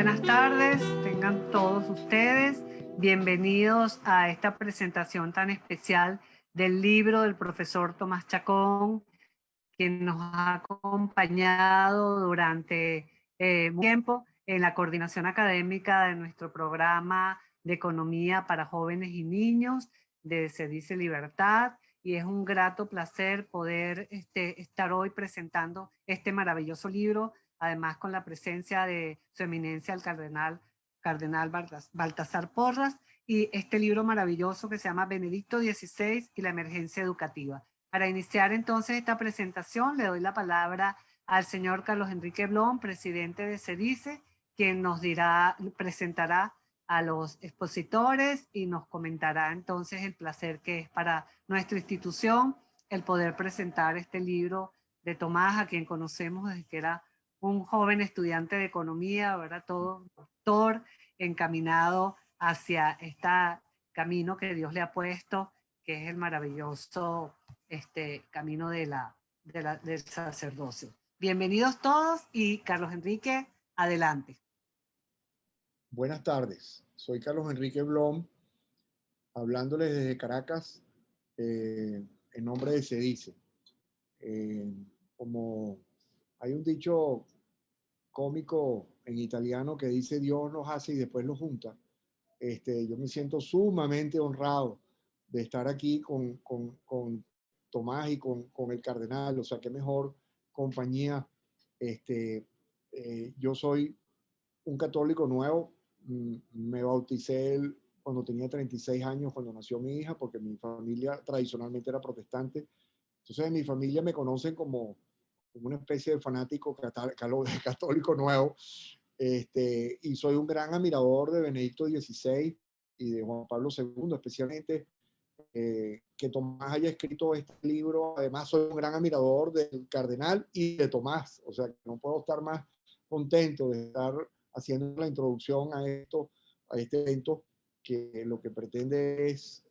buenas tardes, tengan todos ustedes bienvenidos a esta presentación tan especial del libro del profesor Tomás Chacón, quien nos ha acompañado durante tiempo en la coordinación académica de nuestro programa de economía para jóvenes y niños de Se Dice Libertad, y es un grato placer poder estar hoy presentando este maravilloso libro, además con la presencia de su eminencia el cardenal Baltasar Porras, y este libro maravilloso que se llama Benedicto XVI y la emergencia educativa. Para iniciar entonces esta presentación, le doy la palabra al señor Carlos Enrique Blom, presidente de SEDICE, quien nos presentará a los expositores y nos comentará entonces el placer que es para nuestra institución el poder presentar este libro de Tomás, a quien conocemos desde que era un joven estudiante de economía, ahora todo doctor, encaminado hacia este camino que Dios le ha puesto, que es el maravilloso camino del sacerdocio. Bienvenidos todos y Carlos Enrique, adelante. Buenas tardes, soy Carlos Enrique Blom, hablándoles desde Caracas en nombre de SEDICE. Como hay un dicho cómico en italiano que dice Dios los hace y después los junta, yo me siento sumamente honrado de estar aquí con Tomás y con el cardenal, o sea, qué mejor compañía. Yo soy un católico nuevo, me bauticé cuando tenía 36 años, cuando nació mi hija, porque mi familia tradicionalmente era protestante. Entonces en mi familia me conocen como una especie de fanático católico nuevo. Y soy un gran admirador de Benedicto XVI y de Juan Pablo II, especialmente que Tomás haya escrito este libro. Además, soy un gran admirador del cardenal y de Tomás, o sea, que no puedo estar más contento de estar haciendo la introducción a este evento, que lo que pretende es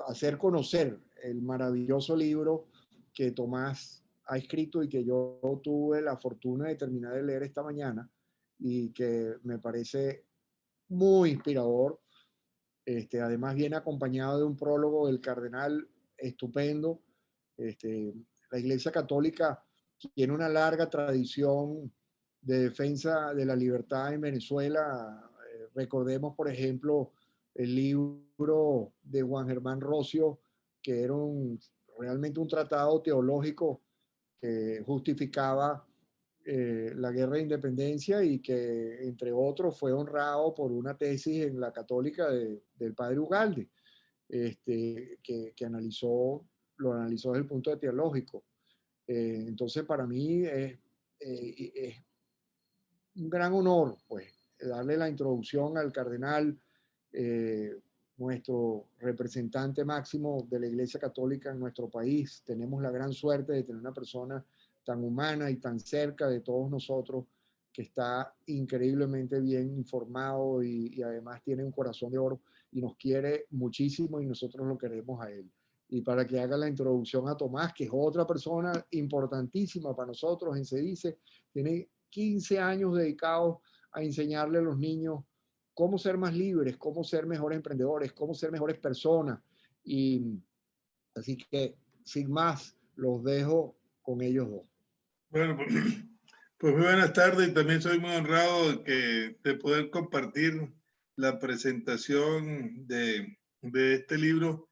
hacer conocer el maravilloso libro que Tomás ha escrito y que yo tuve la fortuna de terminar de leer esta mañana y que me parece muy inspirador. Además viene acompañado de un prólogo del cardenal estupendo. La Iglesia Católica tiene una larga tradición de defensa de la libertad en Venezuela. Recordemos, por ejemplo, el libro de Juan Germán Rocio, que era realmente un tratado teológico que justificaba la guerra de independencia y que, entre otros, fue honrado por una tesis en la Católica del padre Ugalde, que lo analizó desde el punto de teológico. Entonces, para mí es un gran honor, pues, darle la introducción al cardenal, nuestro representante máximo de la Iglesia Católica en nuestro país. Tenemos la gran suerte de tener una persona tan humana y tan cerca de todos nosotros, que está increíblemente bien informado y además tiene un corazón de oro y nos quiere muchísimo y nosotros lo queremos a él. Y para que haga la introducción a Tomás, que es otra persona importantísima para nosotros en SEDICE, tiene 15 años dedicados a enseñarle a los niños cómo ser más libres, cómo ser mejores emprendedores, cómo ser mejores personas. Y así que, sin más, los dejo con ellos dos. Bueno, pues muy buenas tardes, y también soy muy honrado de poder compartir la presentación de este libro,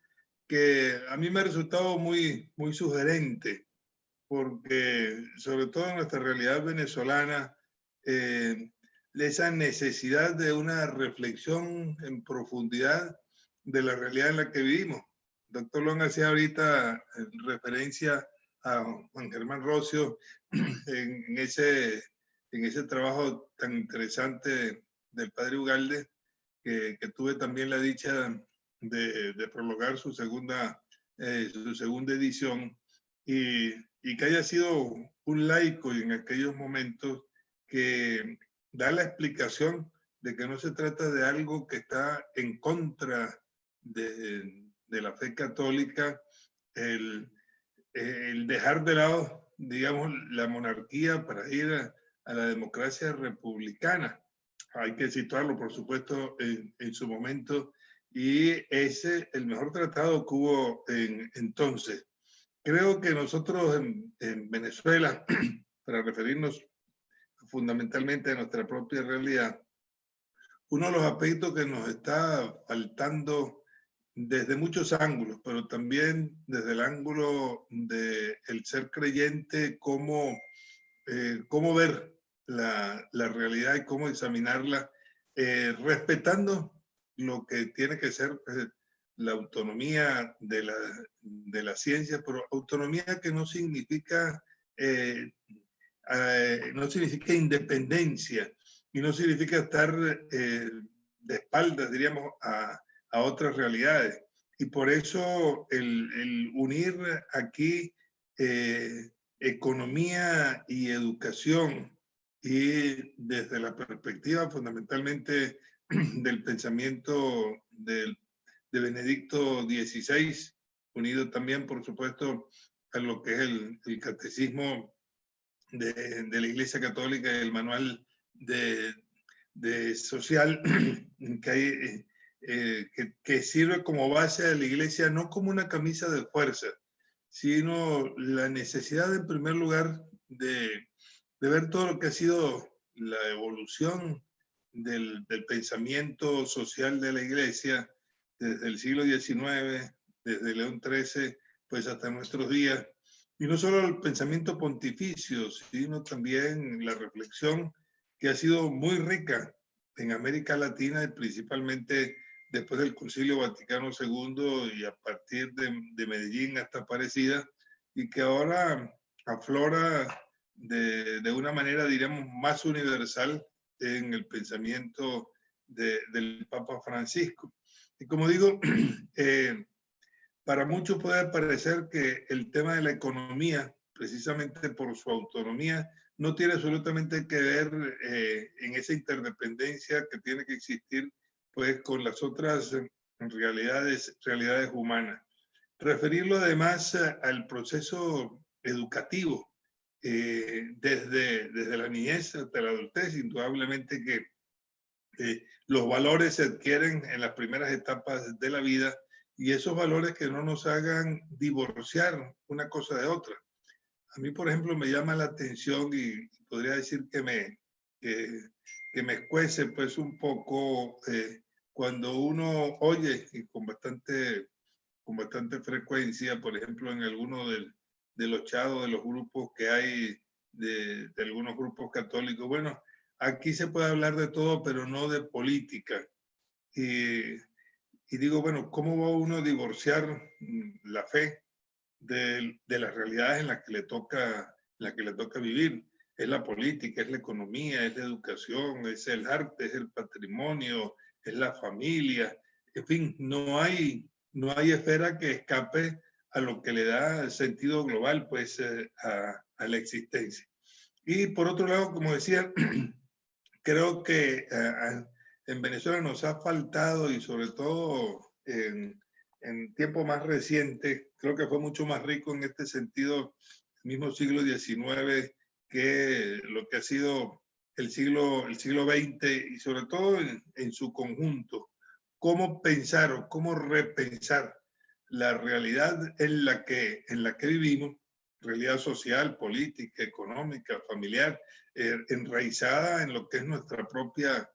que a mí me ha resultado muy sugerente, porque sobre todo en nuestra realidad venezolana, esa necesidad de una reflexión en profundidad de la realidad en la que vivimos. Doctor Long hacía ahorita referencia a Juan Germán Rocio en ese trabajo tan interesante del padre Ugalde, que tuve también la dicha de prologar su segunda edición, y que haya sido un laico en aquellos momentos que da la explicación de que no se trata de algo que está en contra de la fe católica, el dejar de lado, digamos, la monarquía para ir a la democracia republicana. Hay que situarlo, por supuesto, en su momento, y ese el mejor tratado que hubo entonces. Creo que nosotros en Venezuela, para referirnos fundamentalmente a nuestra propia realidad, uno de los aspectos que nos está faltando desde muchos ángulos, pero también desde el ángulo del ser creyente, cómo ver la realidad y cómo examinarla, respetando lo que tiene que ser la autonomía de la ciencia, pero autonomía que no significa independencia y no significa estar de espaldas, diríamos, a otras realidades. Y por eso el unir aquí economía y educación, y desde la perspectiva fundamentalmente del pensamiento de Benedicto XVI, unido también, por supuesto, a lo que es el catecismo de la Iglesia Católica y el manual de social que hay, que sirve como base de la Iglesia, no como una camisa de fuerza, sino la necesidad, en primer lugar, de ver todo lo que ha sido la evolución del pensamiento social de la Iglesia desde el siglo XIX, desde León XIII, pues hasta nuestros días. Y no solo el pensamiento pontificio, sino también la reflexión que ha sido muy rica en América Latina, y principalmente después del Concilio Vaticano II y a partir de Medellín hasta Aparecida, y que ahora aflora de una manera, diríamos, más universal en el pensamiento del Papa Francisco. Y como digo, para muchos puede parecer que el tema de la economía, precisamente por su autonomía, no tiene absolutamente que ver en esa interdependencia que tiene que existir pues, con las otras realidades humanas. Referirlo además al proceso educativo, desde la niñez hasta la adultez, indudablemente que los valores se adquieren en las primeras etapas de la vida, y esos valores que no nos hagan divorciar una cosa de otra. A mí, por ejemplo, me llama la atención y podría decir que me escuece pues un poco cuando uno oye, y con bastante frecuencia, por ejemplo, en alguno de los chados, de los grupos que hay, de algunos grupos católicos, bueno, aquí se puede hablar de todo, pero no de política. Y digo, bueno, ¿cómo va uno a divorciar la fe de las realidades en las que le toca vivir? Es la política, es la economía, es la educación, es el arte, es el patrimonio, es la familia. En fin, no hay esfera que escape a lo que le da sentido global pues, a la existencia. Y por otro lado, como decía, creo que en Venezuela nos ha faltado, y sobre todo en tiempo más reciente, creo que fue mucho más rico en este sentido el mismo siglo XIX que lo que ha sido el siglo XX, y sobre todo en su conjunto. Cómo pensar o cómo repensar la realidad en la que vivimos, realidad social, política, económica, familiar, enraizada en lo que es nuestra propia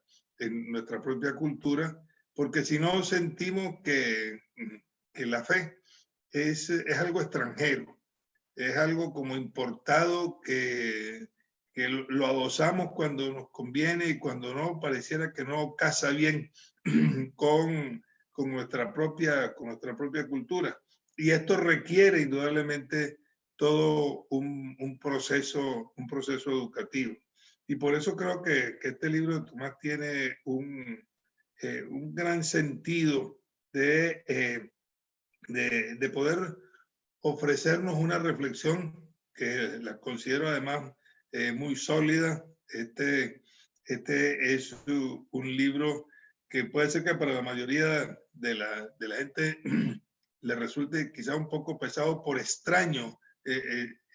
cultura, porque si no sentimos que la fe es algo extranjero, es algo como importado que lo adosamos cuando nos conviene, y cuando no, pareciera que no casa bien con nuestra propia cultura. Y esto requiere indudablemente todo un proceso educativo. Y por eso creo que este libro de Tomás tiene un gran sentido de poder ofrecernos una reflexión que la considero además muy sólida. Este es un libro que puede ser que para la mayoría de la gente le resulte quizá un poco pesado por extraño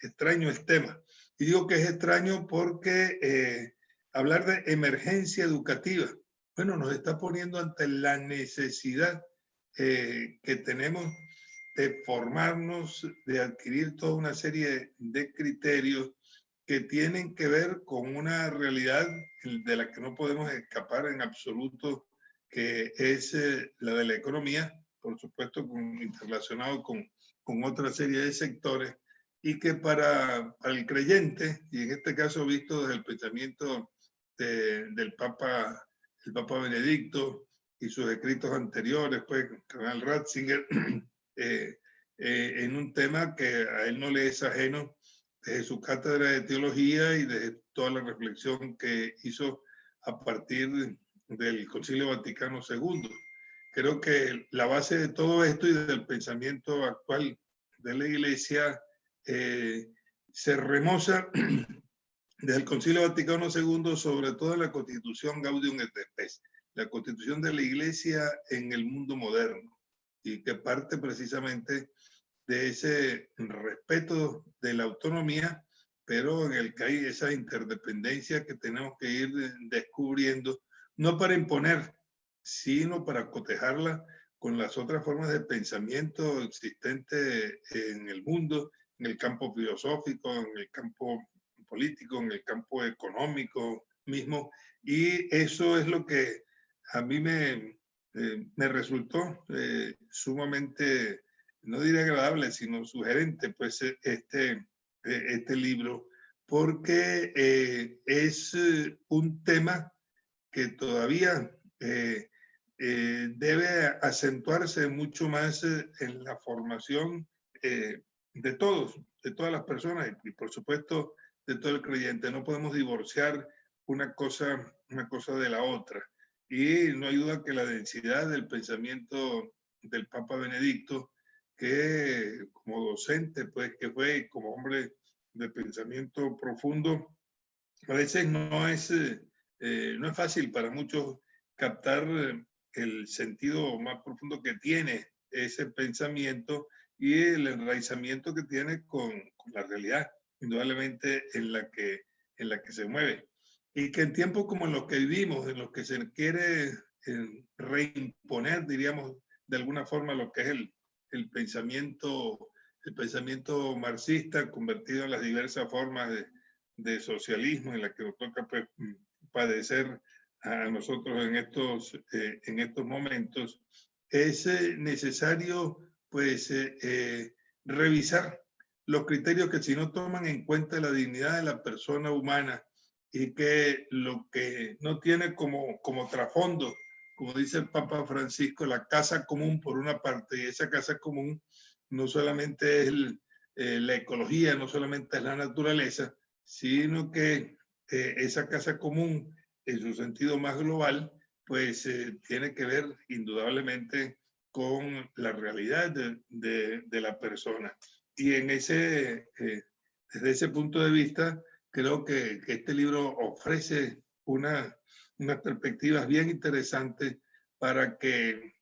extraño el tema. Y digo que es extraño porque hablar de emergencia educativa, bueno, nos está poniendo ante la necesidad que tenemos de formarnos, de adquirir toda una serie de criterios que tienen que ver con una realidad de la que no podemos escapar en absoluto, que es la de la economía, por supuesto interrelacionado con otra serie de sectores, y que para el creyente, y en este caso visto desde el pensamiento del Papa, el Papa Benedicto y sus escritos anteriores, pues, Cardenal Ratzinger, en un tema que a él no le es ajeno, desde su cátedra de teología y de toda la reflexión que hizo a partir del Concilio Vaticano II. Creo que la base de todo esto y del pensamiento actual de la Iglesia se remoza desde el Concilio Vaticano II, sobre todo en la Constitución Gaudium et Spes, la Constitución de la Iglesia en el mundo moderno, y que parte precisamente de ese respeto de la autonomía, pero en el que hay esa interdependencia que tenemos que ir descubriendo, no para imponer, sino para cotejarla con las otras formas de pensamiento existentes en el mundo, en el campo filosófico, en el campo político, en el campo económico mismo. Y eso es lo que a mí me resultó sumamente, no diré agradable, sino sugerente, pues este libro, porque es un tema que todavía debe acentuarse mucho más en la formación de todos, de todas las personas y por supuesto de todo el creyente. No podemos divorciar una cosa de la otra. Y no hay duda que la densidad del pensamiento del Papa Benedicto, que como docente, pues que fue como hombre de pensamiento profundo, a veces no es fácil para muchos captar el sentido más profundo que tiene ese pensamiento y el enraizamiento que tiene con la realidad, indudablemente en la que se mueve. Y que en tiempos como los que vivimos, en los que se quiere reimponer, diríamos, de alguna forma lo que es el pensamiento marxista convertido en las diversas formas de socialismo en la que nos toca pues, padecer a nosotros en estos momentos, es necesario pues revisar los criterios que si no toman en cuenta la dignidad de la persona humana y que lo que no tiene como trasfondo, como dice el Papa Francisco, la casa común por una parte, y esa casa común no solamente es la ecología, no solamente es la naturaleza, sino que esa casa común en su sentido más global, pues tiene que ver indudablemente con la realidad de la persona. Y desde ese punto de vista, creo que este libro ofrece unas perspectivas bien interesantes para que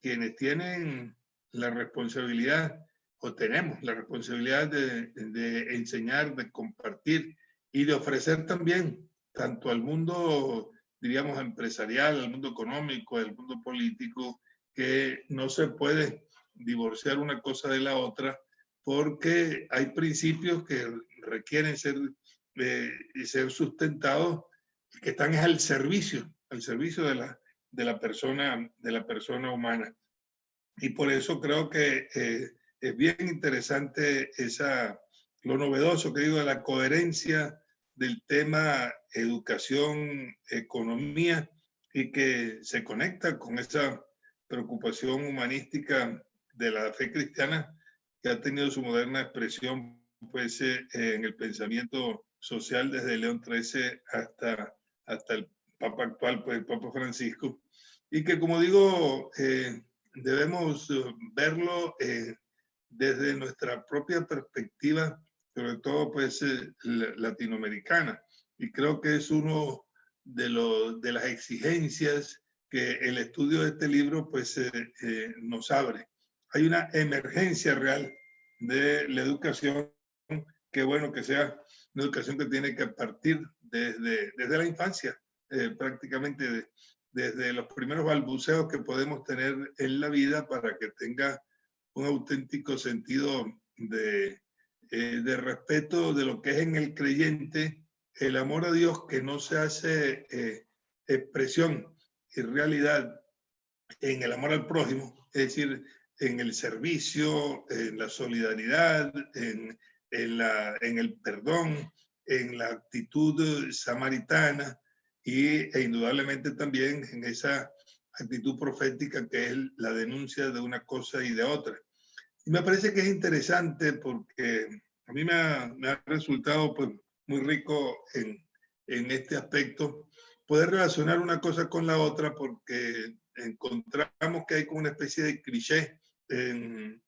quienes tienen la responsabilidad o tenemos la responsabilidad de enseñar, de compartir y de ofrecer también tanto al mundo, diríamos, empresarial, al mundo económico, al mundo político, que no se puede divorciar una cosa de la otra porque hay principios que requieren ser sustentados, que están al servicio de la persona humana. Y por eso creo que es bien interesante lo novedoso que digo de la coherencia del tema educación, economía, y que se conecta con esa preocupación humanística de la fe cristiana que ha tenido su moderna expresión pues, en el pensamiento social desde León XIII hasta el Papa actual, pues el Papa Francisco, y que como digo, debemos verlo desde nuestra propia perspectiva, sobre todo pues latinoamericana. Y creo que es uno de las exigencias que el estudio de este libro pues nos abre. Hay una emergencia real de la educación qué bueno que sea una educación que tiene que partir desde la infancia, prácticamente desde los primeros balbuceos que podemos tener en la vida para que tenga un auténtico sentido de respeto de lo que es en el creyente el amor a Dios, que no se hace expresión y realidad en el amor al prójimo, es decir, en el servicio, en la solidaridad, en el perdón, en la actitud samaritana e indudablemente también en esa actitud profética que es la denuncia de una cosa y de otra. Y me parece que es interesante porque a mí me ha resultado pues, muy rico en este aspecto poder relacionar una cosa con la otra, porque encontramos que hay como una especie de cliché en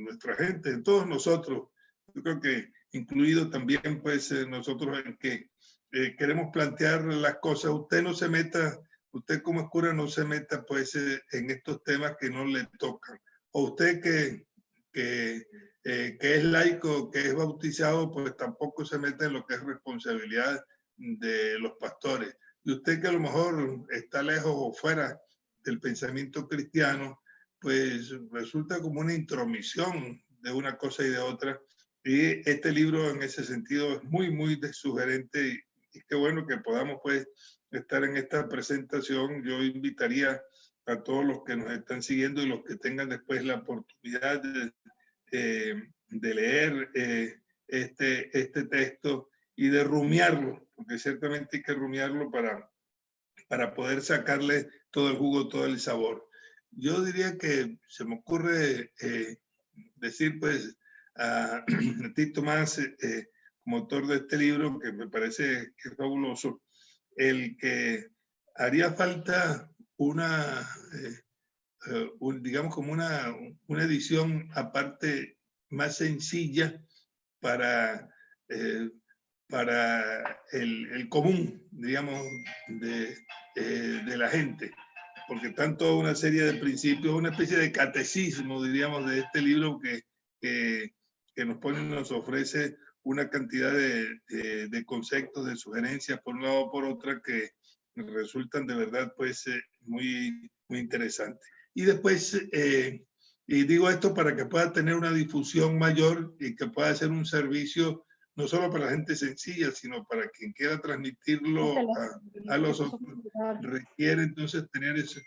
nuestra gente, en todos nosotros. Yo creo que incluido también pues nosotros en que queremos plantear las cosas. Usted no se meta, usted como cura no se meta pues en estos temas que no le tocan. O usted que es laico, que es bautizado, pues tampoco se mete en lo que es responsabilidad de los pastores. Y usted que a lo mejor está lejos o fuera del pensamiento cristiano, pues resulta como una intromisión de una cosa y de otra. Y este libro en ese sentido es muy, muy sugerente y qué bueno que podamos pues estar en esta presentación. Yo invitaría a todos los que nos están siguiendo y los que tengan después la oportunidad de leer este texto y de rumiarlo, porque ciertamente hay que rumiarlo para poder sacarle todo el jugo, todo el sabor. Yo diría que se me ocurre decir pues a ti, Tomás, como autor de este libro, que me parece que es fabuloso, el que haría falta digamos como una edición aparte más sencilla para, para el común, digamos, de la gente, porque tanto una serie de principios, una especie de catecismo, diríamos, de este libro que nos pone, nos ofrece una cantidad de conceptos, de sugerencias por un lado o por otra que resultan de verdad pues muy, muy interesantes. Y después, y digo esto para que pueda tener una difusión mayor y que pueda ser un servicio no solo para la gente sencilla, sino para quien quiera transmitirlo a los otros. Requiere entonces tener esos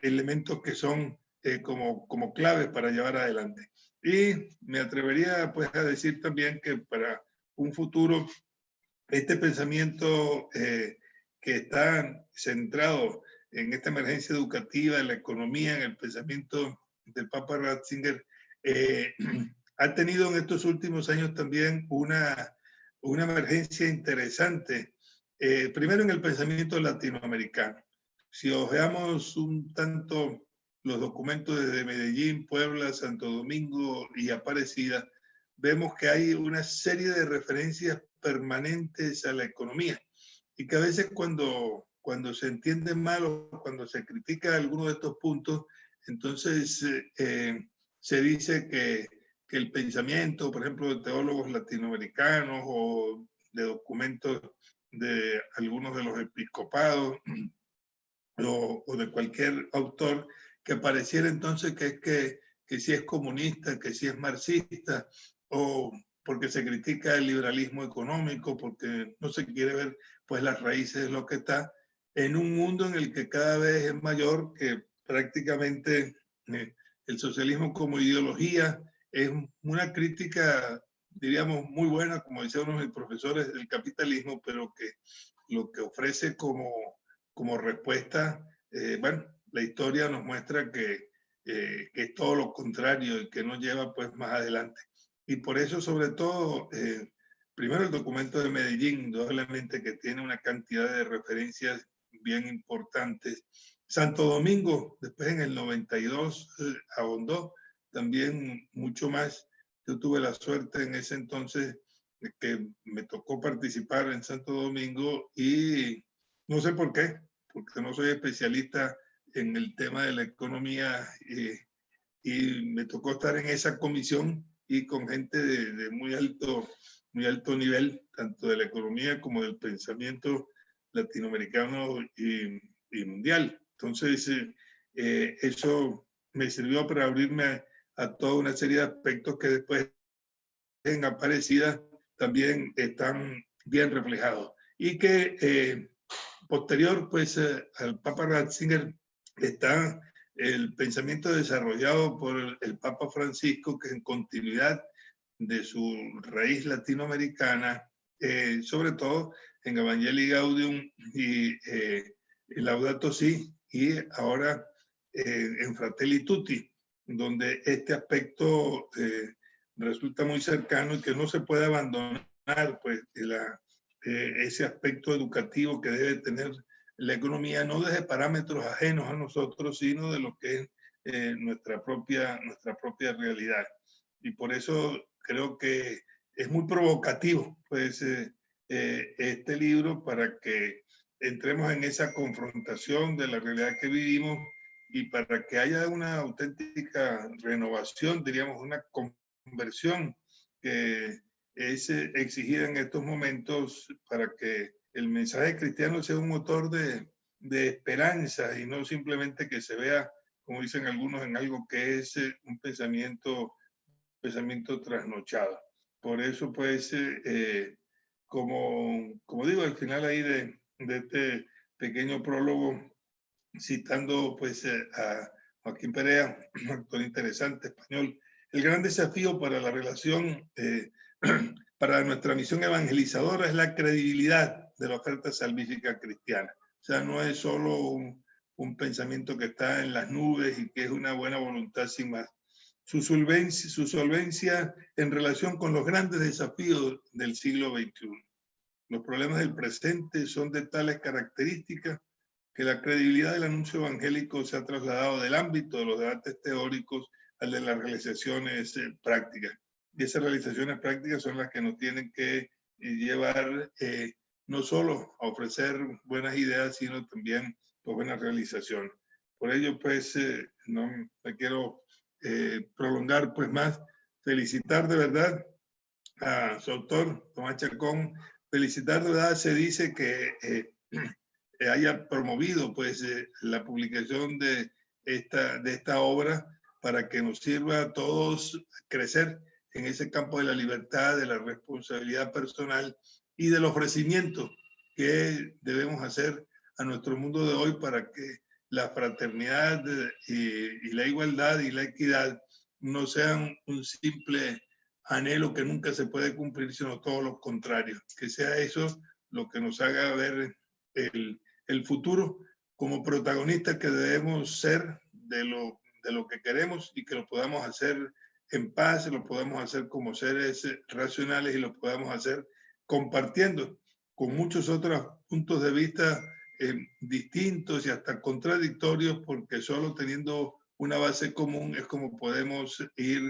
elementos que son como claves para llevar adelante. Y me atrevería pues a decir también que para un futuro, este pensamiento que está centrado en esta emergencia educativa, en la economía, en el pensamiento del Papa Ratzinger, ha tenido en estos últimos años también una emergencia interesante, primero en el pensamiento latinoamericano. Si ojeamos un tanto los documentos desde Medellín, Puebla, Santo Domingo y Aparecida, vemos que hay una serie de referencias permanentes a la economía y que a veces cuando se entiende mal o cuando se critica alguno de estos puntos, entonces se dice que el pensamiento, por ejemplo, de teólogos latinoamericanos o de documentos de algunos de los episcopados o de cualquier autor, que pareciera entonces que sí es comunista, que sí es marxista, o porque se critica el liberalismo económico, porque no se quiere ver pues las raíces de lo que está, en un mundo en el que cada vez es mayor, que prácticamente el socialismo como ideología es una crítica, diríamos, muy buena, como decían uno de mis profesores, del capitalismo, pero que lo que ofrece como respuesta, bueno, la historia nos muestra que es todo lo contrario y que nos lleva pues más adelante. Y por eso, sobre todo, primero el documento de Medellín, indudablemente que tiene una cantidad de referencias bien importantes. Santo Domingo, después en el 92, ahondó también mucho más. Yo tuve la suerte en ese entonces de que me tocó participar en Santo Domingo y no sé por qué, porque no soy especialista en el tema de la economía y me tocó estar en esa comisión y con gente de muy alto muy alto nivel, tanto de la economía como del pensamiento latinoamericano y mundial. Entonces, eso me sirvió para abrirme a toda una serie de aspectos que después en Aparecida también están bien reflejados. Y que posterior, pues, al Papa Ratzinger está el pensamiento desarrollado por el Papa Francisco, que en continuidad de su raíz latinoamericana, sobre todo en Evangelii Gaudium y Laudato Si, y ahora en Fratelli Tutti, donde este aspecto resulta muy cercano y que no se puede abandonar, pues, ese aspecto educativo que debe tener la economía, no desde parámetros ajenos a nosotros, sino de lo que es nuestra propia realidad. Y por eso creo que es muy provocativo, pues, este libro, para que entremos en esa confrontación de la realidad que vivimos y para que haya una auténtica renovación, diríamos, una conversión que es exigida en estos momentos para que el mensaje cristiano sea un motor de esperanza y no simplemente que se vea, como dicen algunos, en algo que es un pensamiento trasnochado. Por eso, pues, como digo, al final ahí de este pequeño prólogo, citando pues a Joaquín Perea, un actor interesante español, el gran desafío para la relación, para nuestra misión evangelizadora, es la credibilidad de la oferta salvífica cristiana. O sea, no es solo un pensamiento que está en las nubes y que es una buena voluntad sin más. Su solvencia en relación con los grandes desafíos del siglo XXI. Los problemas del presente son de tales características que la credibilidad del anuncio evangélico se ha trasladado del ámbito de los debates teóricos al de las realizaciones prácticas. Y esas realizaciones prácticas son las que nos tienen que llevar no solo a ofrecer buenas ideas, sino también pues, buenas realizaciones. Por ello, pues, no me quiero prolongar pues más. Felicitar de verdad a su autor, Tomás Chacón. Felicitar de verdad, se dice que haya promovido pues la publicación de esta obra para que nos sirva a todos crecer en ese campo de la libertad, de la responsabilidad personal y del ofrecimiento que debemos hacer a nuestro mundo de hoy para que la fraternidad y la igualdad y la equidad no sean un simple anhelo que nunca se puede cumplir, sino todo lo contrario, que sea eso lo que nos haga ver el futuro como protagonistas que debemos ser de lo que queremos y que lo podamos hacer en paz, lo podamos hacer como seres racionales y lo podamos hacer compartiendo con muchos otros puntos de vista distintos y hasta contradictorios, porque solo teniendo una base común es como podemos ir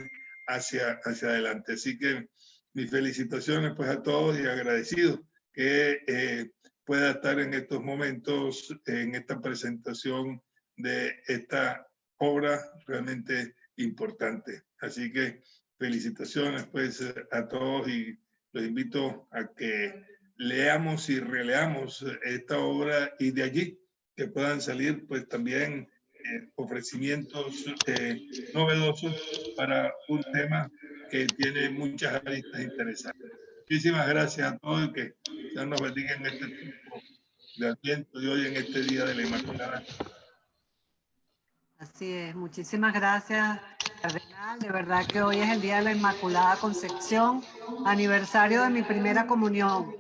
hacia adelante. Así que mis felicitaciones pues a todos y agradecido que pueda estar en estos momentos en esta presentación de esta obra realmente importante. Así que felicitaciones pues a todos y los invito a que leamos y releamos esta obra y de allí que puedan salir pues también ofrecimientos novedosos para un tema que tiene muchas aristas interesantes. Muchísimas gracias a todos y que Dios nos bendiga en este tiempo de Adviento y hoy en este día de la Inmaculada. Así es, muchísimas gracias, Cardenal. De verdad que hoy es el Día de la Inmaculada Concepción, aniversario de mi primera comunión.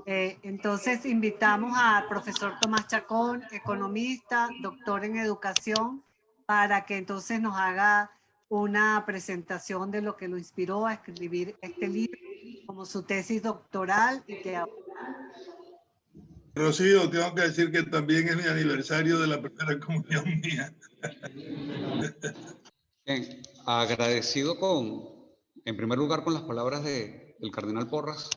Entonces invitamos al profesor Tomás Chacón, economista, doctor en educación, para que entonces nos haga una presentación de lo que lo inspiró a escribir este libro como su tesis doctoral y que Rocío, tengo que decir que también es mi aniversario de la primera comunión mía. Bien, agradecido en primer lugar con las palabras del cardenal Porras,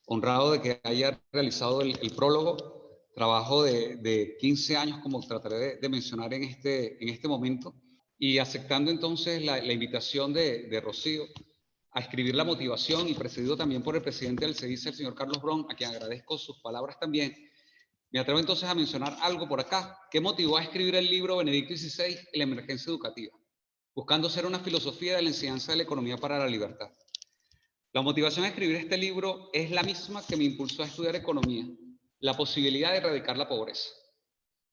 honrado de que haya realizado el prólogo, trabajo de 15 años, como trataré de mencionar en este momento, y aceptando entonces la invitación de Rocío a escribir la motivación y precedido también por el presidente del CEDICE, el señor Carlos Bron, a quien agradezco sus palabras también, me atrevo entonces a mencionar algo por acá. ¿Qué motivó a escribir el libro Benedicto XVI y la emergencia educativa? Buscando ser una filosofía de la enseñanza de la economía para la libertad. La motivación a escribir este libro es la misma que me impulsó a estudiar economía, la posibilidad de erradicar la pobreza.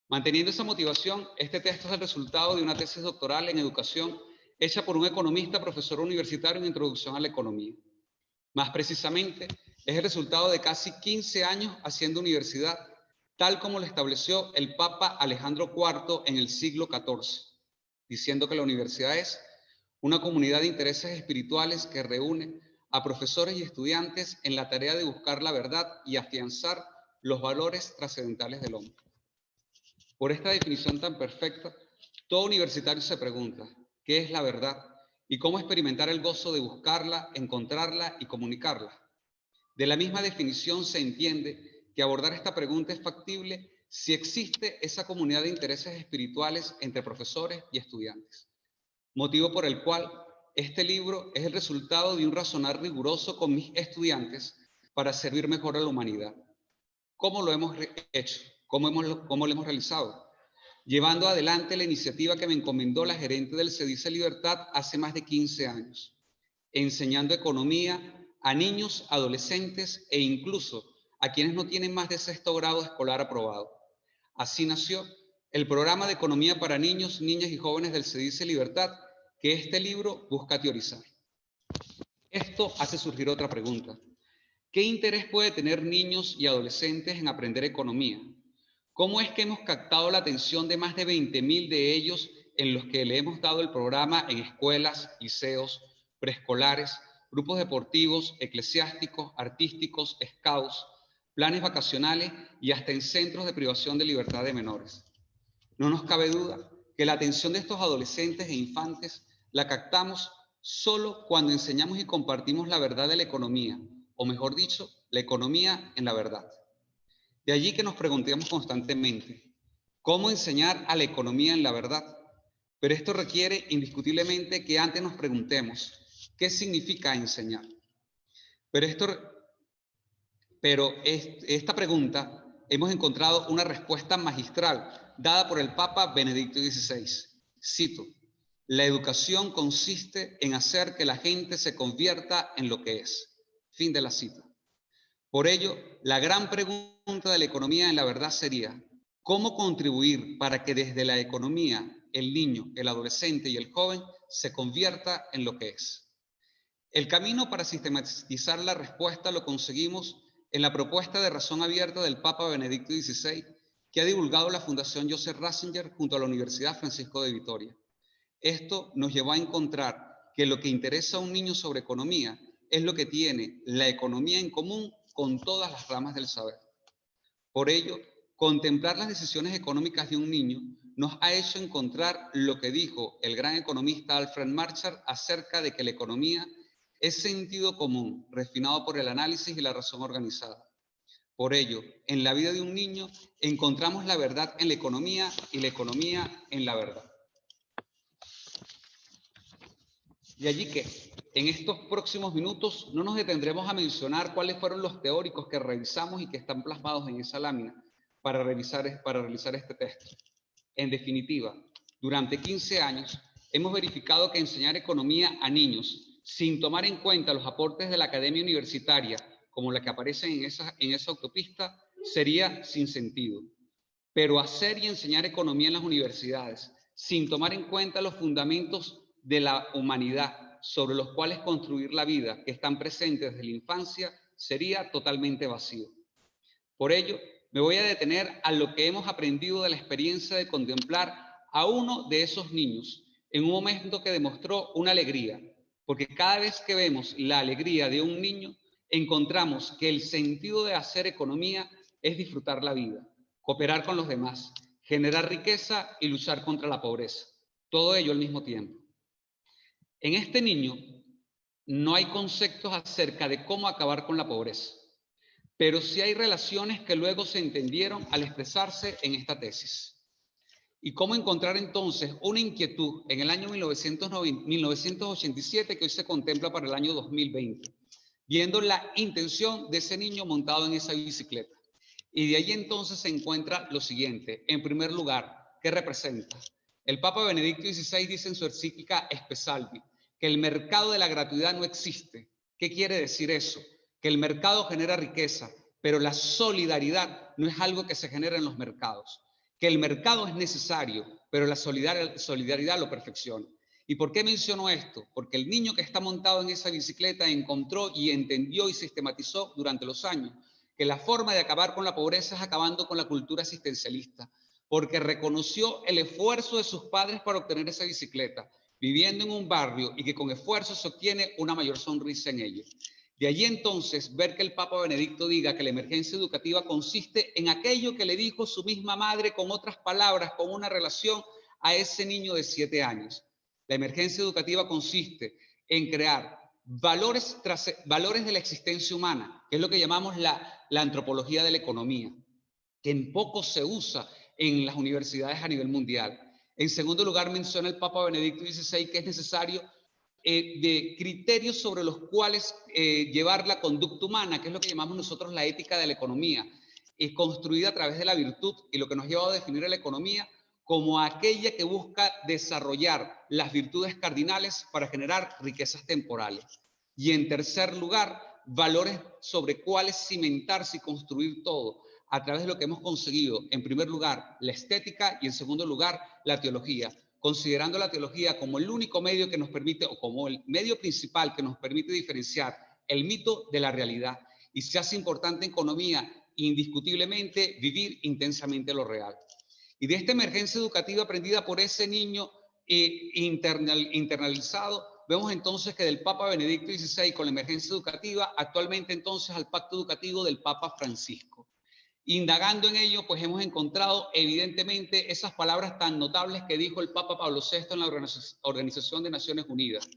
Manteniendo esa motivación, este texto es el resultado de una tesis doctoral en educación hecha por un economista, profesor universitario en Introducción a la Economía. Más precisamente, es el resultado de casi 15 años haciendo universidad, tal como lo estableció el Papa Alejandro IV en el siglo XIV, diciendo que la universidad es una comunidad de intereses espirituales que reúne a profesores y estudiantes en la tarea de buscar la verdad y afianzar los valores trascendentales del hombre. Por esta definición tan perfecta, todo universitario se pregunta, ¿qué es la verdad? Y cómo experimentar el gozo de buscarla, encontrarla y comunicarla. De la misma definición se entiende que abordar esta pregunta es factible si existe esa comunidad de intereses espirituales entre profesores y estudiantes. Motivo por el cual este libro es el resultado de un razonar riguroso con mis estudiantes para servir mejor a la humanidad. ¿Cómo lo hemos hecho? ¿Cómo lo hemos realizado? Llevando adelante la iniciativa que me encomendó la gerente del CEDICE Libertad hace más de 15 años, enseñando economía a niños, adolescentes e incluso a quienes no tienen más de 6º grado escolar aprobado. Así nació el programa de economía para niños, niñas y jóvenes del CEDICE Libertad, que este libro busca teorizar. Esto hace surgir otra pregunta. ¿Qué interés puede tener niños y adolescentes en aprender economía? ¿Cómo es que hemos captado la atención de más de 20.000 de ellos en los que le hemos dado el programa en escuelas, liceos, preescolares, grupos deportivos, eclesiásticos, artísticos, scouts, planes vacacionales y hasta en centros de privación de libertad de menores? No nos cabe duda que la atención de estos adolescentes e infantes la captamos solo cuando enseñamos y compartimos la verdad de la economía, o mejor dicho, la economía en la verdad. De allí que nos preguntemos constantemente, ¿cómo enseñar a la economía en la verdad? Pero esto requiere indiscutiblemente que antes nos preguntemos, ¿qué significa enseñar? Pero esta pregunta hemos encontrado una respuesta magistral dada por el Papa Benedicto XVI. Cito, la educación consiste en hacer que la gente se convierta en lo que es. Fin de la cita. Por ello, la gran pregunta de la economía en la verdad sería, ¿cómo contribuir para que desde la economía el niño, el adolescente y el joven se convierta en lo que es? El camino para sistematizar la respuesta lo conseguimos en la propuesta de razón abierta del Papa Benedicto XVI, que ha divulgado la Fundación Joseph Ratzinger junto a la Universidad Francisco de Vitoria. Esto nos llevó a encontrar que lo que interesa a un niño sobre economía es lo que tiene la economía en común con todas las ramas del saber. Por ello, contemplar las decisiones económicas de un niño nos ha hecho encontrar lo que dijo el gran economista Alfred Marshall acerca de que la economía es sentido común, refinado por el análisis y la razón organizada. Por ello, en la vida de un niño encontramos la verdad en la economía y la economía en la verdad. De allí que, en estos próximos minutos, no nos detendremos a mencionar cuáles fueron los teóricos que revisamos y que están plasmados en esa lámina para realizar este texto. En definitiva, durante 15 años hemos verificado que enseñar economía a niños sin tomar en cuenta los aportes de la academia universitaria, como la que aparece en esa autopista, sería sin sentido. Pero hacer y enseñar economía en las universidades sin tomar en cuenta los fundamentos de la humanidad sobre los cuales construir la vida que están presentes desde la infancia sería totalmente vacío. Por ello, me voy a detener a lo que hemos aprendido de la experiencia de contemplar a uno de esos niños en un momento que demostró una alegría, porque cada vez que vemos la alegría de un niño, encontramos que el sentido de hacer economía es disfrutar la vida, cooperar con los demás, generar riqueza y luchar contra la pobreza. Todo ello al mismo tiempo. En este niño no hay conceptos acerca de cómo acabar con la pobreza, pero sí hay relaciones que luego se entendieron al expresarse en esta tesis. y cómo encontrar entonces una inquietud en el año 1987 que hoy se contempla para el año 2020, viendo la intención de ese niño montado en esa bicicleta. Y de ahí entonces se encuentra lo siguiente. En primer lugar, ¿qué representa? El Papa Benedicto XVI dice en su encíclica Spe Salvi que el mercado de la gratuidad no existe. ¿Qué quiere decir eso? Que el mercado genera riqueza, pero la solidaridad no es algo que se genera en los mercados. Que el mercado es necesario, pero la solidaridad lo perfecciona. ¿Y por qué menciono esto? Porque el niño que está montado en esa bicicleta encontró y entendió y sistematizó durante los años que la forma de acabar con la pobreza es acabando con la cultura asistencialista, porque reconoció el esfuerzo de sus padres para obtener esa bicicleta, viviendo en un barrio y que con esfuerzo se obtiene una mayor sonrisa en ella. De allí entonces ver que el Papa Benedicto diga que la emergencia educativa consiste en aquello que le dijo su misma madre con otras palabras, con una relación a ese niño de 7 años. La emergencia educativa consiste en crear valores de la existencia humana, que es lo que llamamos la antropología de la economía, que en poco se usa en las universidades a nivel mundial. En segundo lugar, menciona el Papa Benedicto XVI que es necesario de criterios sobre los cuales llevar la conducta humana, que es lo que llamamos nosotros la ética de la economía, construida a través de la virtud, y lo que nos lleva a definir a la economía como aquella que busca desarrollar las virtudes cardinales para generar riquezas temporales. Y en tercer lugar, valores sobre cuáles cimentarse y construir todo a través de lo que hemos conseguido. En primer lugar, la estética, y en segundo lugar, la teología, considerando la teología como el único medio que nos permite, o como el medio principal que nos permite diferenciar el mito de la realidad. Y se hace importante en economía, indiscutiblemente, vivir intensamente lo real. Y de esta emergencia educativa aprendida por ese niño internalizado, vemos entonces que del Papa Benedicto XVI con la emergencia educativa, actualmente entonces al pacto educativo del Papa Francisco. Indagando en ello, pues hemos encontrado evidentemente esas palabras tan notables que dijo el Papa Pablo VI en la Organización de Naciones Unidas.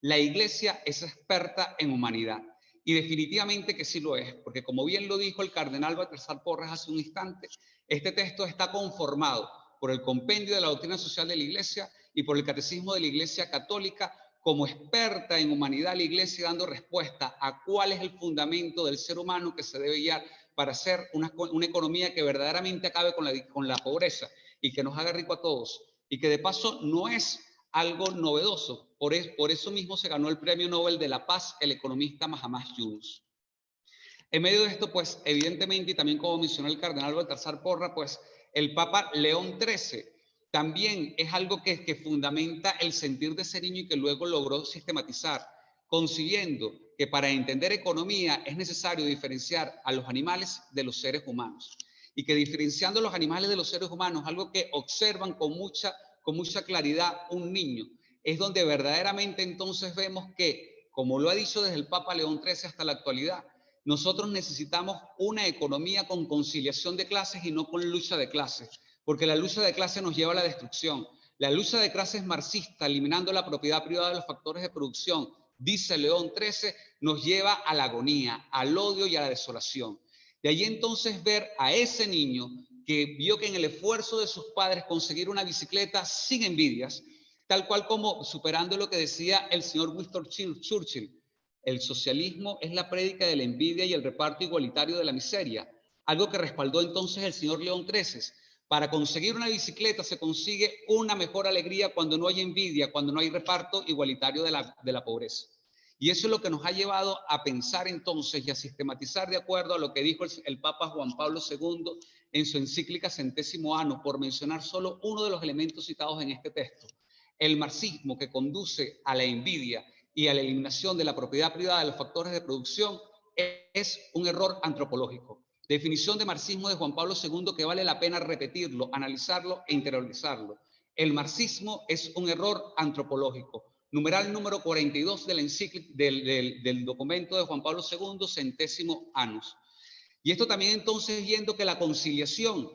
La Iglesia es experta en humanidad. Y definitivamente que sí lo es, porque como bien lo dijo el cardenal Baltasar Porras hace un instante, este texto está conformado por el compendio de la doctrina social de la Iglesia y por el catecismo de la Iglesia Católica como experta en humanidad, la Iglesia dando respuesta a cuál es el fundamento del ser humano que se debe guiar para hacer una economía que verdaderamente acabe con la pobreza y que nos haga rico a todos. Y que de paso no es algo novedoso. Por eso mismo se ganó el Premio Nobel de la Paz el economista Mahatma Yunus. En medio de esto, pues, evidentemente, y también como mencionó el cardenal Baltasar Porras, pues, el Papa León XIII también es algo que fundamenta el sentir de ese niño y que luego logró sistematizar, consiguiendo que para entender economía es necesario diferenciar a los animales de los seres humanos. Y que diferenciando los animales de los seres humanos, algo que observan con mucha claridad un niño, es donde verdaderamente entonces vemos que, como lo ha dicho desde el Papa León XIII hasta la actualidad, nosotros necesitamos una economía con conciliación de clases y no con lucha de clases, porque la lucha de clases nos lleva a la destrucción. La lucha de clases marxista, eliminando la propiedad privada de los factores de producción, dice León XIII, nos lleva a la agonía, al odio y a la desolación. De ahí entonces ver a ese niño que vio que en el esfuerzo de sus padres conseguir una bicicleta sin envidias, tal cual como superando lo que decía el señor Winston Churchill, el socialismo es la prédica de la envidia y el reparto igualitario de la miseria, algo que respaldó entonces el señor León XIII. Para conseguir una bicicleta se consigue una mejor alegría cuando no hay envidia, cuando no hay reparto igualitario de la pobreza. Y eso es lo que nos ha llevado a pensar entonces y a sistematizar de acuerdo a lo que dijo el Papa Juan Pablo II en su encíclica Centésimo Annus, por mencionar solo uno de los elementos citados en este texto. El marxismo que conduce a la envidia y a la eliminación de la propiedad privada de los factores de producción es un error antropológico. Definición de marxismo de Juan Pablo II que vale la pena repetirlo, analizarlo e interiorizarlo. El marxismo es un error antropológico. Numeral número 42 de la del documento de Juan Pablo II, Centésimo Annus. Y esto también entonces viendo que la conciliación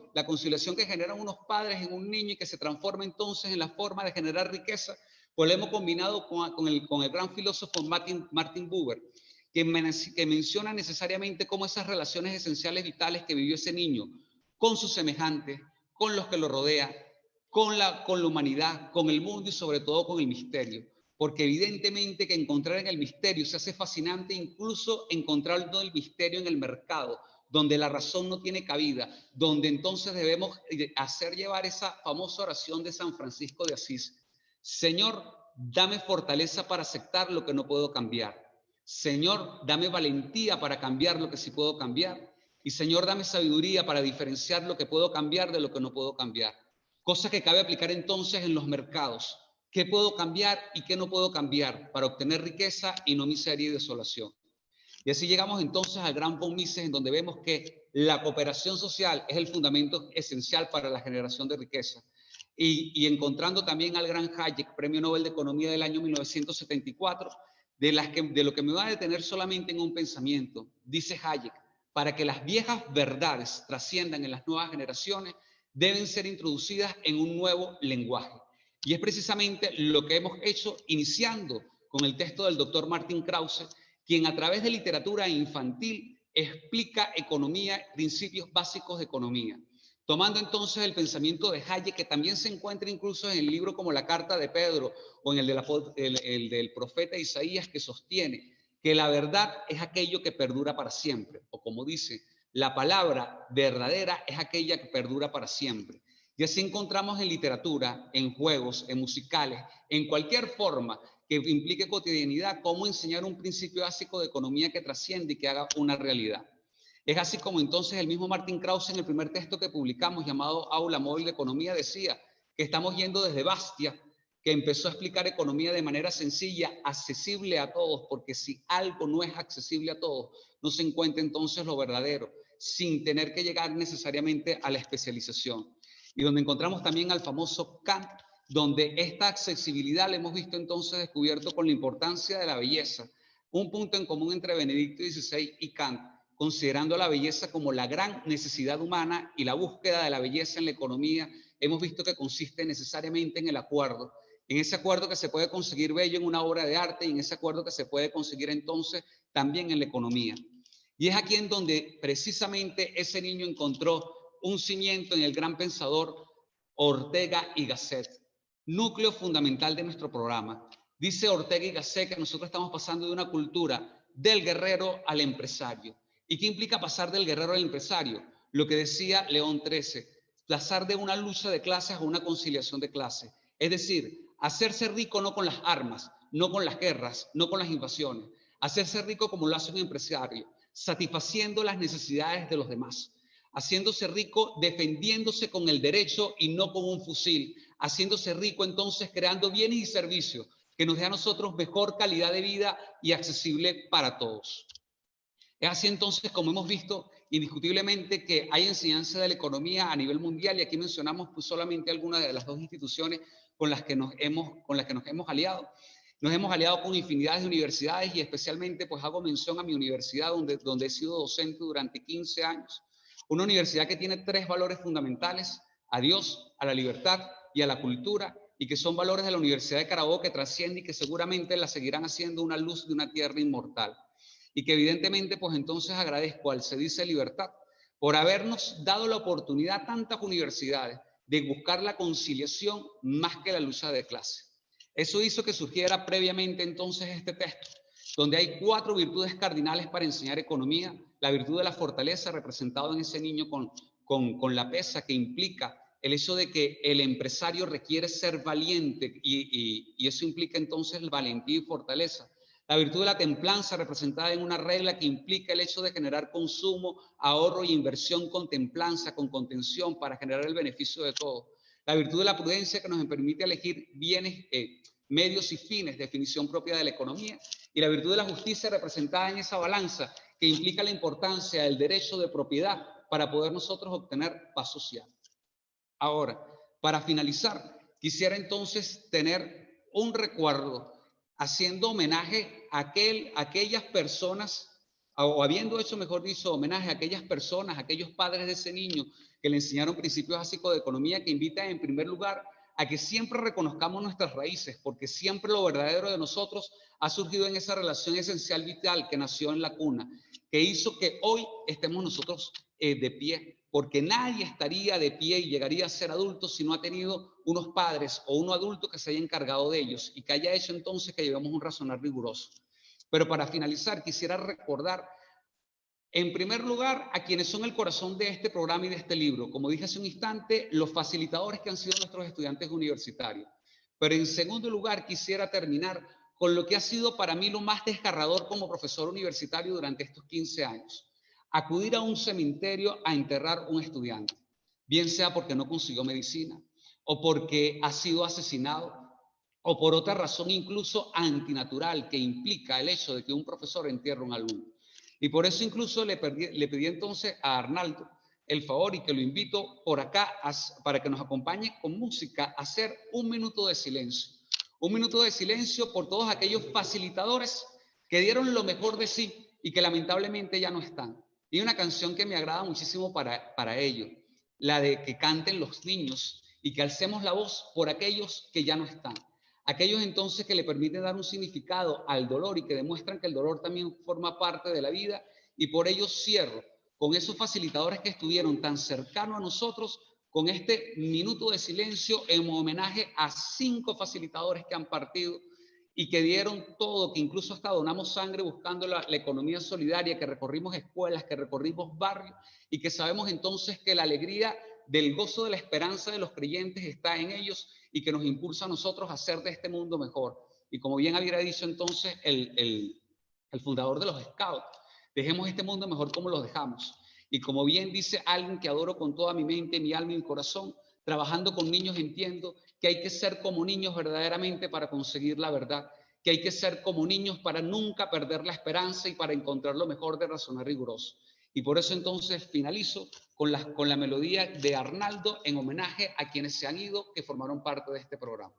que generan unos padres en un niño y que se transforma entonces en la forma de generar riqueza, pues lo hemos combinado con el gran filósofo Martin Buber, que menciona necesariamente cómo esas relaciones esenciales vitales que vivió ese niño con sus semejantes, con los que lo rodean, con la humanidad, con el mundo y sobre todo con el misterio. Porque evidentemente que encontrar en el misterio se hace fascinante, incluso encontrando el misterio en el mercado, donde la razón no tiene cabida, donde entonces debemos hacer llevar esa famosa oración de San Francisco de Asís. Señor, dame fortaleza para aceptar lo que no puedo cambiar. Señor, dame valentía para cambiar lo que sí puedo cambiar. Y Señor, dame sabiduría para diferenciar lo que puedo cambiar de lo que no puedo cambiar. Cosa que cabe aplicar entonces en los mercados. ¿Qué puedo cambiar y qué no puedo cambiar para obtener riqueza y no miseria y desolación? Y así llegamos entonces al gran von Mises, en donde vemos que la cooperación social es el fundamento esencial para la generación de riqueza. Y encontrando también al gran Hayek, Premio Nobel de Economía del año 1974, de lo que me va a detener solamente en un pensamiento. Dice Hayek, para que las viejas verdades trasciendan en las nuevas generaciones, deben ser introducidas en un nuevo lenguaje. Y es precisamente lo que hemos hecho iniciando con el texto del doctor Martin Krause, quien a través de literatura infantil explica economía, principios básicos de economía. Tomando entonces el pensamiento de Hayek, que también se encuentra incluso en el libro como la Carta de Pedro o en el del profeta Isaías, que sostiene que la verdad es aquello que perdura para siempre, o como dice, la palabra verdadera es aquella que perdura para siempre. Y así encontramos en literatura, en juegos, en musicales, en cualquier forma que implique cotidianidad, cómo enseñar un principio básico de economía que trasciende y que haga una realidad. Es así como entonces el mismo Martin Krause, en el primer texto que publicamos llamado Aula Móvil de Economía, decía que estamos yendo desde Bastia, que empezó a explicar economía de manera sencilla, accesible a todos, porque si algo no es accesible a todos, no se encuentra entonces lo verdadero, sin tener que llegar necesariamente a la especialización. Y donde encontramos también al famoso Kant, donde esta accesibilidad la hemos visto entonces descubierto con la importancia de la belleza, un punto en común entre Benedicto XVI y Kant, considerando la belleza como la gran necesidad humana, y la búsqueda de la belleza en la economía hemos visto que consiste necesariamente en el acuerdo, en ese acuerdo que se puede conseguir bello en una obra de arte y en ese acuerdo que se puede conseguir entonces también en la economía. Y es aquí en donde precisamente ese niño encontró un cimiento en el gran pensador Ortega y Gasset, núcleo fundamental de nuestro programa. Dice Ortega y Gasset que nosotros estamos pasando de una cultura del guerrero al empresario. ¿Y qué implica pasar del guerrero al empresario? Lo que decía León XIII, pasar de una lucha de clases a una conciliación de clases. Es decir, hacerse rico no con las armas, no con las guerras, no con las invasiones. Hacerse rico como lo hace un empresario, satisfaciendo las necesidades de los demás. Haciéndose rico defendiéndose con el derecho y no con un fusil. Haciéndose rico entonces creando bienes y servicios que nos dé a nosotros mejor calidad de vida y accesible para todos. Es así entonces como hemos visto indiscutiblemente que hay enseñanza de la economía a nivel mundial, y aquí mencionamos pues solamente algunas de las dos instituciones con las que nos hemos aliado. Nos hemos aliado con infinidades de universidades, y especialmente pues hago mención a mi universidad donde he sido docente durante 15 años. Una universidad que tiene 3 valores fundamentales: a Dios, a la libertad y a la cultura, y que son valores de la Universidad de Carabobo que trascienden y que seguramente la seguirán haciendo una luz de una tierra inmortal. Y que evidentemente pues entonces agradezco al CEDICE Libertad por habernos dado la oportunidad a tantas universidades de buscar la conciliación más que la lucha de clase. Eso hizo que surgiera previamente entonces este texto, donde hay 4 virtudes cardinales para enseñar economía: la virtud de la fortaleza, representado en ese niño con la pesa, que implica el hecho de que el empresario requiere ser valiente, y eso implica entonces el valentía y fortaleza. La virtud de la templanza, representada en una regla que implica el hecho de generar consumo, ahorro y inversión con templanza, con contención, para generar el beneficio de todos. La virtud de la prudencia, que nos permite elegir bienes, medios y fines, definición propia de la economía. Y la virtud de la justicia, representada en esa balanza, que implica la importancia del derecho de propiedad para poder nosotros obtener paz social. Ahora, para finalizar, quisiera entonces tener un recuerdo haciendo homenaje a aquellas personas, o habiendo hecho, mejor dicho, homenaje a aquellas personas, a aquellos padres de ese niño que le enseñaron principios básicos de economía, que invitan en primer lugar a que siempre reconozcamos nuestras raíces, porque siempre lo verdadero de nosotros ha surgido en esa relación esencial vital que nació en la cuna, que hizo que hoy estemos nosotros de pie, porque nadie estaría de pie y llegaría a ser adulto si no ha tenido unos padres o un adulto que se haya encargado de ellos y que haya hecho entonces que llevemos un razonar riguroso. Pero para finalizar, quisiera recordar, en primer lugar, a quienes son el corazón de este programa y de este libro. Como dije hace un instante, los facilitadores que han sido nuestros estudiantes universitarios. Pero en segundo lugar, quisiera terminar con lo que ha sido para mí lo más desgarrador como profesor universitario durante estos 15 años. Acudir a un cementerio a enterrar un estudiante, bien sea porque no consiguió medicina, o porque ha sido asesinado, o por otra razón incluso antinatural que implica el hecho de que un profesor entierre a un alumno. Y por eso incluso le pedí entonces a Arnaldo el favor y que lo invito por acá para que nos acompañe con música a hacer un minuto de silencio. Un minuto de silencio por todos aquellos facilitadores que dieron lo mejor de sí y que lamentablemente ya no están. Y una canción que me agrada muchísimo para ello, la de que canten los niños y que alcemos la voz por aquellos que ya no están. Aquellos entonces que le permiten dar un significado al dolor y que demuestran que el dolor también forma parte de la vida, y por ello cierro con esos facilitadores que estuvieron tan cercanos a nosotros con este minuto de silencio en homenaje a 5 facilitadores que han partido y que dieron todo, que incluso hasta donamos sangre buscando la economía solidaria, que recorrimos escuelas, que recorrimos barrios y que sabemos entonces que la alegría del gozo de la esperanza de los creyentes está en ellos y que nos impulsa a nosotros a hacer de este mundo mejor. Y como bien había dicho entonces el fundador de los Scouts, dejemos este mundo mejor como lo dejamos. Y como bien dice alguien que adoro con toda mi mente, mi alma y mi corazón, trabajando con niños entiendo que hay que ser como niños verdaderamente para conseguir la verdad, que hay que ser como niños para nunca perder la esperanza y para encontrar lo mejor de razonar riguroso. Y por eso entonces finalizo con la melodía de Arnaldo en homenaje a quienes se han ido, que formaron parte de este programa.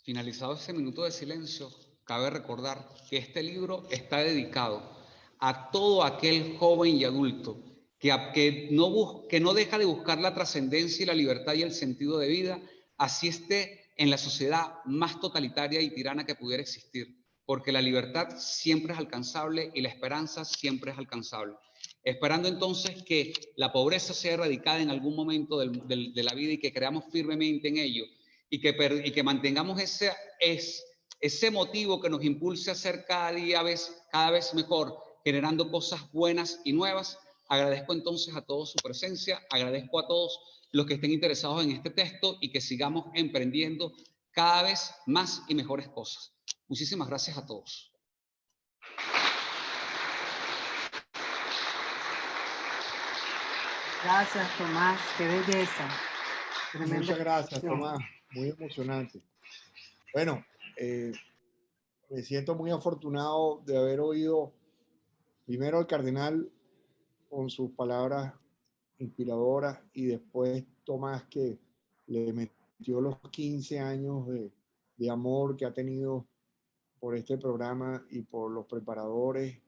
Finalizado ese minuto de silencio, cabe recordar que este libro está dedicado a todo aquel joven y adulto que no deja de buscar la trascendencia y la libertad y el sentido de vida, así esté en la sociedad más totalitaria y tirana que pudiera existir, porque la libertad siempre es alcanzable y la esperanza siempre es alcanzable. Esperando entonces que la pobreza sea erradicada en algún momento de la vida y que creamos firmemente en ello, y que mantengamos ese motivo que nos impulse a ser cada vez mejor, generando cosas buenas y nuevas. Agradezco entonces a todos su presencia, agradezco a todos los que estén interesados en este texto y que sigamos emprendiendo cada vez más y mejores cosas. Muchísimas gracias a todos. Gracias, Tomás. Qué belleza. Tremenda. Muchas gracias, Tomás. Muy emocionante. Bueno, me siento muy afortunado de haber oído primero al cardenal con sus palabras inspiradoras y después Tomás, que le metió los 15 años de amor que ha tenido por este programa y por los preparadores.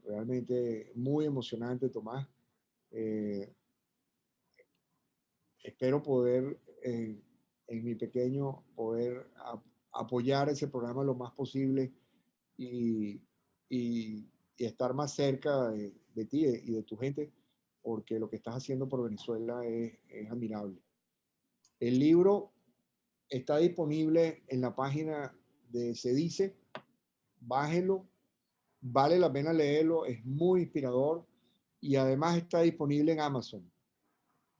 Realmente muy emocionante, Tomás. Espero poder, en mi pequeño, poder apoyar ese programa lo más posible y estar más cerca de ti y de tu gente, porque lo que estás haciendo por Venezuela es admirable. El libro está disponible en la página de Se Dice. Bájelo, vale la pena leerlo, es muy inspirador y además está disponible en Amazon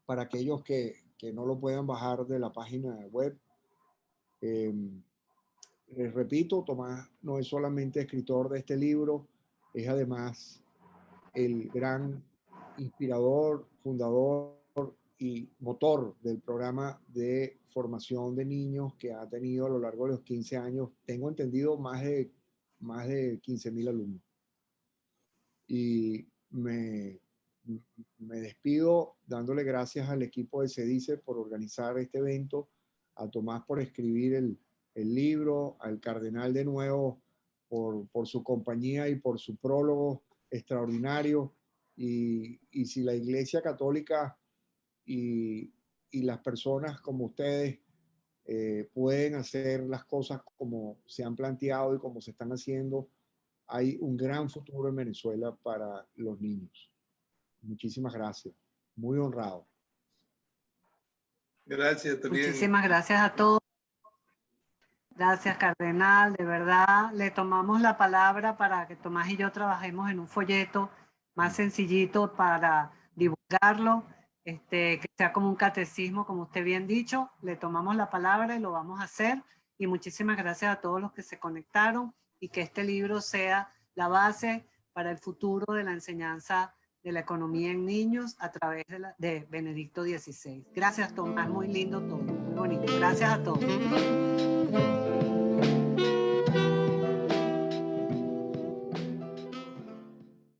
para aquellos que no lo puedan bajar de la página web. Les repito, Tomás no es solamente escritor de este libro, es además el gran inspirador, fundador y motor del programa de formación de niños que ha tenido a lo largo de los 15 años, tengo entendido, más de 15.000 alumnos. Y me despido dándole gracias al equipo de Se Dice por organizar este evento, a Tomás por escribir el libro, al Cardenal de nuevo por su compañía y por su prólogo extraordinario. Y si la Iglesia Católica y las personas como ustedes pueden hacer las cosas como se han planteado y como se están haciendo, hay un gran futuro en Venezuela para los niños. Muchísimas gracias. Muy honrado. Gracias también. Muchísimas gracias a todos. Gracias, Cardenal. De verdad, le tomamos la palabra para que Tomás y yo trabajemos en un folleto más sencillito para divulgarlo, que sea como un catecismo, como usted bien dicho. Le tomamos la palabra y lo vamos a hacer. Y muchísimas gracias a todos los que se conectaron y que este libro sea la base para el futuro de la enseñanza de la economía en niños a través de Benedicto XVI. Gracias, Tomás. Muy lindo todo. Muy bonito. Gracias a todos.